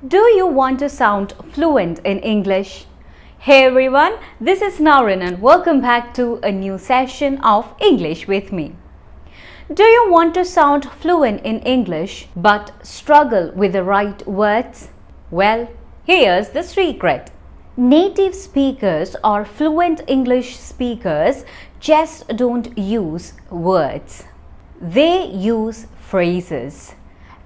Do you want to sound fluent in English? Hey everyone, this is Naurin and welcome back to a new session of English with me. Do you want to sound fluent in English but struggle with the right words? Well, here's the secret. Native speakers or fluent English speakers just don't use words. They use phrases.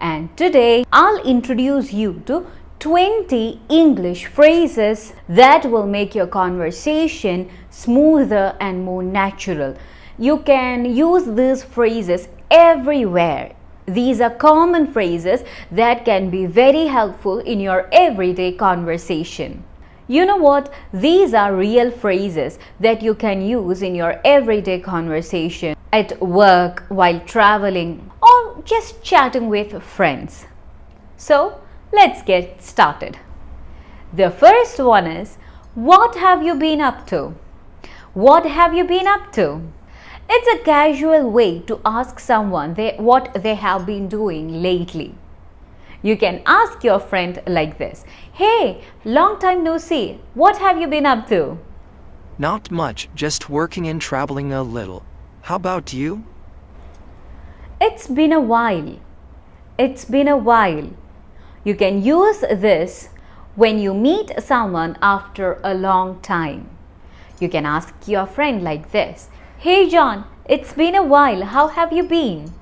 And today I'll introduce you to 20 English phrases that will make your conversation smoother and more natural. You can use these phrases everywhere. These are common phrases that can be very helpful in your everyday conversation. You know what? These are real phrases that you can use in your everyday conversation, at work, while traveling, or just chatting with friends. So, let's get started. The first one is, what have you been up to? What have you been up to? It's a casual way to ask someone what they have been doing lately. You can ask your friend like this. Hey, long time no see. What have you been up to? Not much, just working and traveling a little. How about you? It's been a while. It's been a while. You can use this when you meet someone after a long time. You can ask your friend like this. Hey John, it's been a while. How have you been?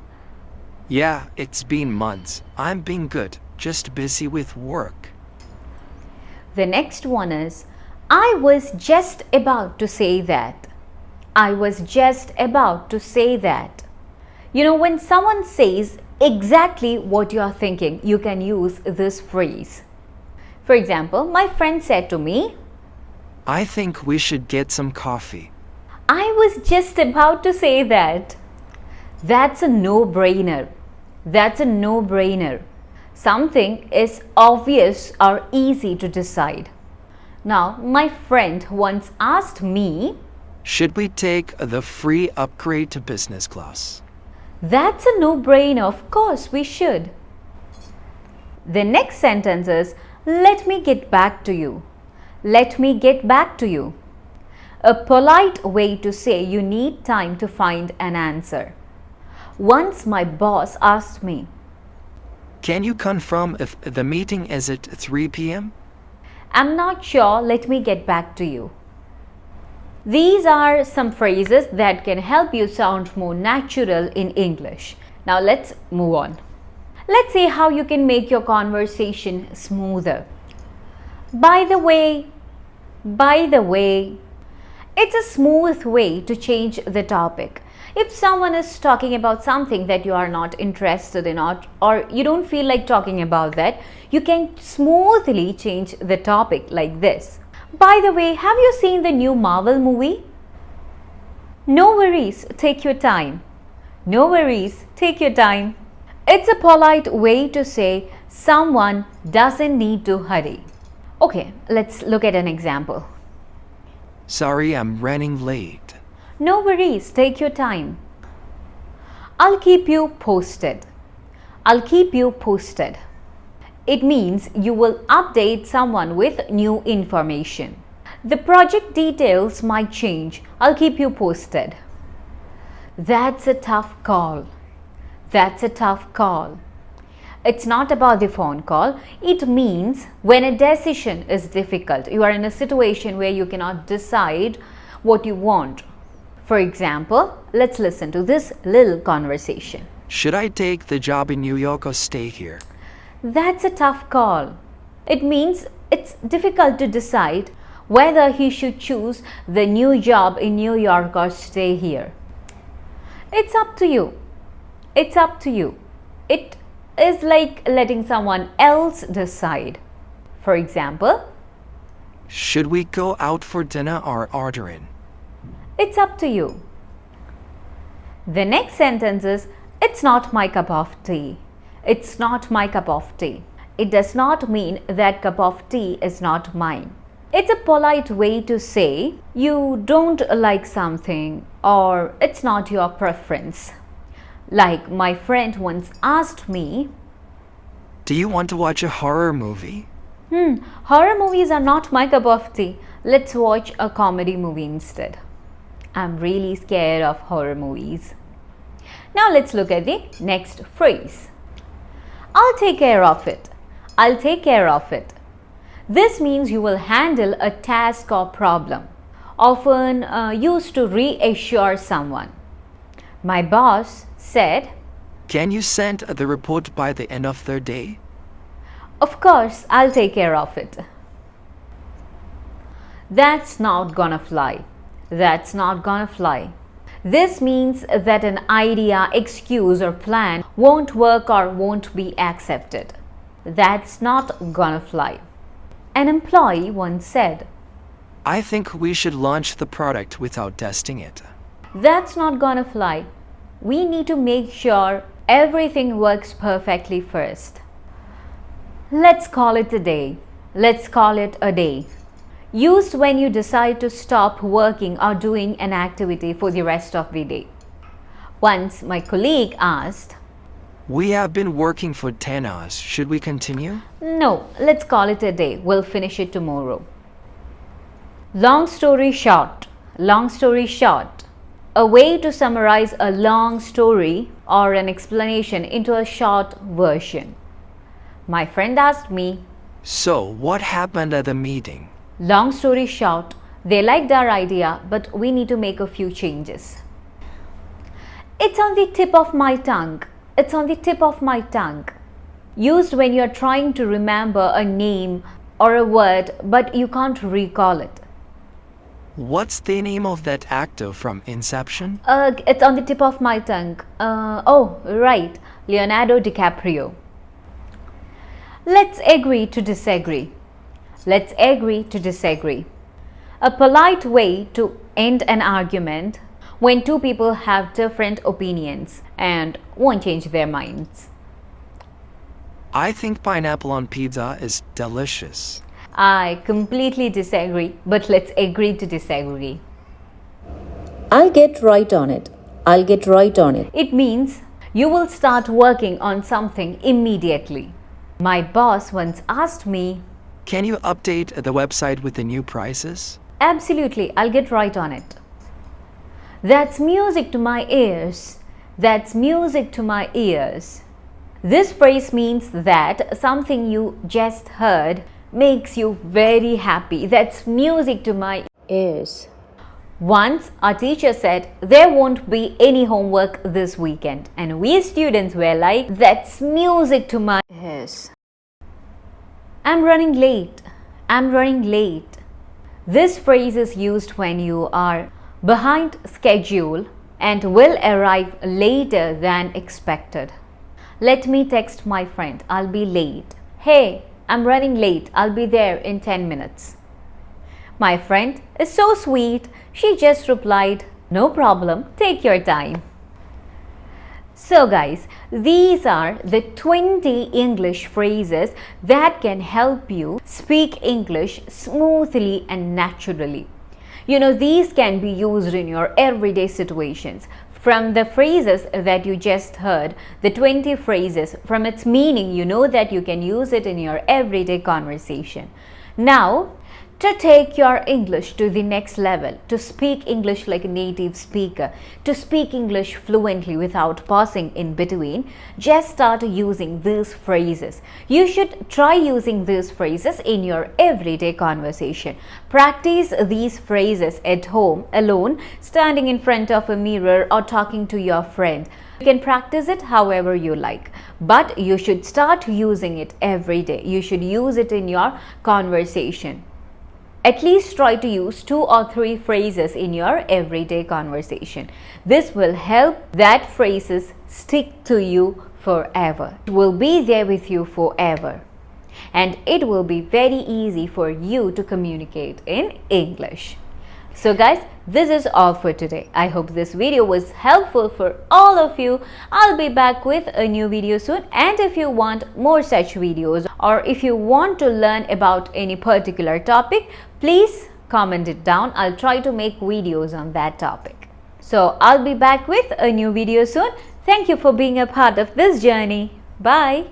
Yeah, it's been months. I'm been good, just busy with work. The next one is, I was just about to say that. I was just about to say that. You know, when someone says exactly what you are thinking, you can use this phrase. For example, my friend said to me, I think we should get some coffee. I was just about to say that. That's a no-brainer. That's a no-brainer. Something is obvious or easy to decide. Now, my friend once asked me, Should we take the free upgrade to business class? that's a no-brainer. Of course, we should. The next sentence is, let me get back to you. Let me get back to you. A polite way to say you need time to find an answer. Once my boss asked me, Can you confirm if the meeting is at 3 p.m.? I'm not sure, let me get back to you. These are some phrases that can help you sound more natural in English. Now let's move on. Let's see how you can make your conversation smoother. By the way, it's a smooth way to change the topic. If someone is talking about something that you are not interested in or you don't feel like talking about that, you can smoothly change the topic like this. By the way, have you seen the new Marvel movie? No worries, take your time. No worries, take your time. It's a polite way to say someone doesn't need to hurry. Okay, let's look at an example. Sorry, I'm running late. No worries, take your time. I'll keep you posted. I'll keep you posted. It means you will update someone with new information. The project details might change. I'll keep you posted. That's a tough call. That's a tough call. It's not about the phone call. It means when a decision is difficult, you are in a situation where you cannot decide what you want. For example, let's listen to this little conversation. Should I take the job in New York or stay here? That's a tough call. It means it's difficult to decide whether he should choose the new job in New York or stay here. It's up to you. It's up to you. It is like letting someone else decide. For example, Should we go out for dinner or order in? it's up to you. The next sentence is, it's not my cup of tea. It's not my cup of tea. It does not mean that cup of tea is not mine. It's a polite way to say you don't like something or it's not your preference. Like my friend once asked me, Do you want to watch a horror movie? Horror movies are not my cup of tea. Let's watch a comedy movie instead. I'm really scared of horror movies. Now let's look at the next phrase. I'll take care of it. I'll take care of it. This means you will handle a task or problem, often used to reassure someone. My boss said, Can you send the report by the end of the day? Of course, I'll take care of it. That's not gonna fly. That's not gonna fly. This means that an idea, excuse, or plan won't work or won't be accepted. That's not gonna fly. An employee once said, I think we should launch the product without testing it. That's not gonna fly. We need to make sure everything works perfectly first. Let's call it a day. Let's call it a day. Used when you decide to stop working or doing an activity for the rest of the day. Once my colleague asked, We have been working for 10 hours. Should we continue? No, let's call it a day. We'll finish it tomorrow. Long story short. Long story short. A way to summarize a long story or an explanation into a short version. My friend asked me, So, what happened at the meeting? Long story short, they liked our idea, but we need to make a few changes. It's on the tip of my tongue. It's on the tip of my tongue. Used when you're trying to remember a name or a word, but you can't recall it. What's the name of that actor from Inception? It's on the tip of my tongue. Oh, right. Leonardo DiCaprio. Let's agree to disagree. Let's agree to disagree. A polite way to end an argument when two people have different opinions and won't change their minds. I think pineapple on pizza is delicious. I completely disagree, but let's agree to disagree. I'll get right on it. I'll get right on it. It means you will start working on something immediately. My boss once asked me, Can you update the website with the new prices? Absolutely, I'll get right on it. That's music to my ears. That's music to my ears. This phrase means that something you just heard makes you very happy. That's music to my Ears. Once our teacher said there won't be any homework this weekend, and we students were like, that's music to my Ears. I'm running late. I'm running late. This phrase is used when you are behind schedule and will arrive later than expected. Let me text my friend. I'll be late. Hey, I'm running late. I'll be there in 10 minutes. My friend is so sweet. She just replied, no problem. Take your time. So guys, these are the 20 English phrases that can help you speak English smoothly and naturally. You know, these can be used in your everyday situations. From the phrases that you just heard, the 20 phrases, from its meaning, you know that you can use it in your everyday conversation. Now, to take your English to the next level, to speak English like a native speaker, to speak English fluently without pausing in between, just start using these phrases. You should try using these phrases in your everyday conversation. Practice these phrases at home, alone, standing in front of a mirror or talking to your friend. You can practice it however you like, but you should start using it every day. You should use it in your conversation. At least try to use 2 or 3 phrases in your everyday conversation. This will help that phrases stick to you forever. It will be there with you forever. And it will be very easy for you to communicate in English. So guys, this is all for today. I hope this video was helpful for all of you. I'll be back with a new video soon, and if you want more such videos or if you want to learn about any particular topic, please comment it down. I'll try to make videos on that topic. So I'll be back with a new video soon. Thank you for being a part of this journey. Bye.